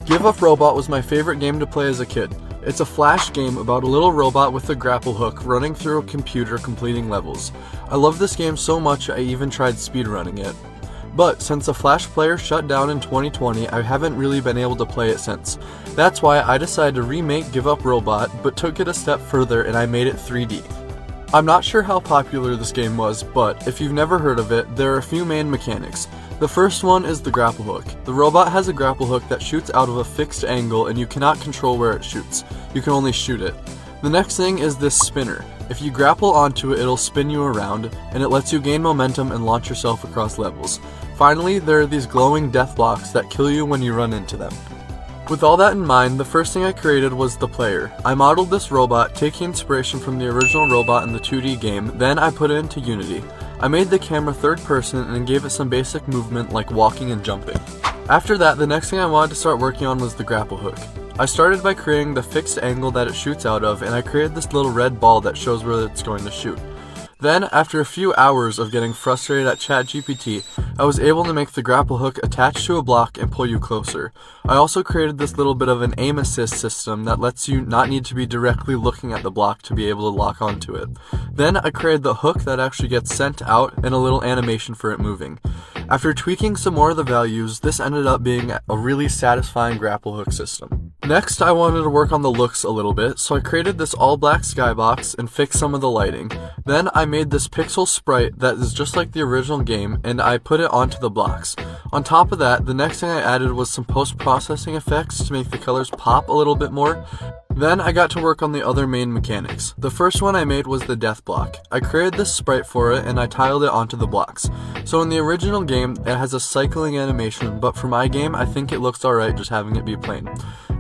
Give Up Robot was my favorite game to play as a kid. It's a flash game about a little robot with a grapple hook running through a computer completing levels. I love this game so much I even tried speedrunning it. But since the Flash player shut down in 2020, I haven't really been able to play it since. That's why I decided to remake Give Up Robot, but took it a step further and I made it 3D. I'm not sure how popular this game was, but if you've never heard of it, there are a few main mechanics. The first one is the grapple hook. The robot has a grapple hook that shoots out of a fixed angle and you cannot control where it shoots. You can only shoot it. The next thing is this spinner. If you grapple onto it, it'll spin you around, and it lets you gain momentum and launch yourself across levels. Finally, there are these glowing death blocks that kill you when you run into them. With all that in mind, the first thing I created was the player. I modeled this robot, taking inspiration from the original robot in the 2D game, then I put it into Unity. I made the camera third person and gave it some basic movement like walking and jumping. After that, the next thing I wanted to start working on was the grapple hook. I started by creating the fixed angle that it shoots out of, and I created this little red ball that shows where it's going to shoot. Then, after a few hours of getting frustrated at ChatGPT, I was able to make the grapple hook attach to a block and pull you closer. I also created this little bit of an aim assist system that lets you not need to be directly looking at the block to be able to lock onto it. Then I created the hook that actually gets sent out and a little animation for it moving. After tweaking some more of the values, this ended up being a really satisfying grapple hook system. Next, I wanted to work on the looks a little bit, so I created this all-black skybox and fixed some of the lighting. Then I made this pixel sprite that is just like the original game, and I put it onto the blocks. On top of that, the next thing I added was some post-processing effects to make the colors pop a little bit more. Then I got to work on the other main mechanics. The first one I made was the death block. I created this sprite for it and I tiled it onto the blocks. So in the original game, it has a cycling animation, but for my game, I think it looks alright just having it be plain.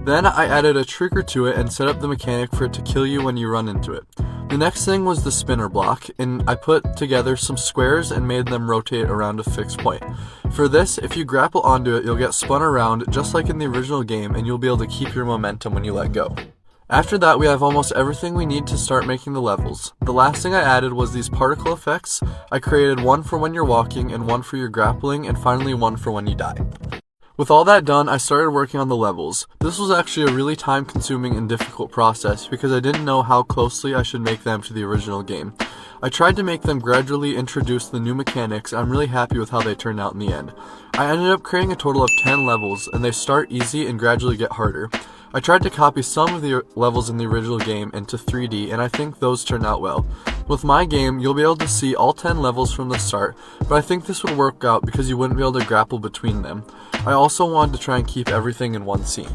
Then I added a trigger to it and set up the mechanic for it to kill you when you run into it. The next thing was the spinner block, and I put together some squares and made them rotate around a fixed point. For this, if you grapple onto it, you'll get spun around just like in the original game, and you'll be able to keep your momentum when you let go. After that, we have almost everything we need to start making the levels. The last thing I added was these particle effects. I created one for when you're walking, and one for your grappling, and finally one for when you die. With all that done, I started working on the levels. This was actually a really time-consuming and difficult process because I didn't know how closely I should make them to the original game. I tried to make them gradually introduce the new mechanics, and I'm really happy with how they turned out in the end. I ended up creating a total of 10 levels, and they start easy and gradually get harder. I tried to copy some of the levels in the original game into 3D, and I think those turned out well. With my game, you'll be able to see all 10 levels from the start, but I think this would work out because you wouldn't be able to grapple between them. I also wanted to try and keep everything in one scene.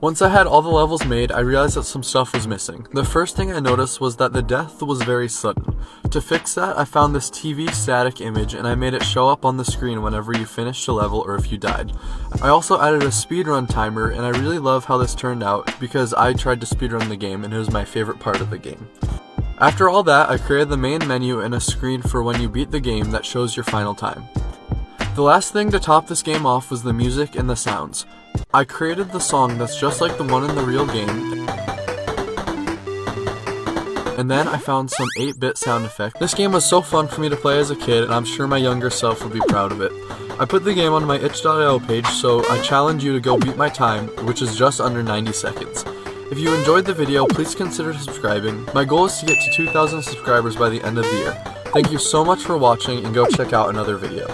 Once I had all the levels made, I realized that some stuff was missing. The first thing I noticed was that the death was very sudden. To fix that, I found this TV static image and I made it show up on the screen whenever you finished a level or if you died. I also added a speedrun timer, and I really love how this turned out because I tried to speedrun the game and it was my favorite part of the game. After all that, I created the main menu and a screen for when you beat the game that shows your final time. The last thing to top this game off was the music and the sounds. I created the song that's just like the one in the real game, and then I found some 8-bit sound effects. This game was so fun for me to play as a kid, and I'm sure my younger self would be proud of it. I put the game on my itch.io page, so I challenge you to go beat my time, which is just under 90 seconds. If you enjoyed the video, please consider subscribing. My goal is to get to 2,000 subscribers by the end of the year. Thank you so much for watching, and go check out another video.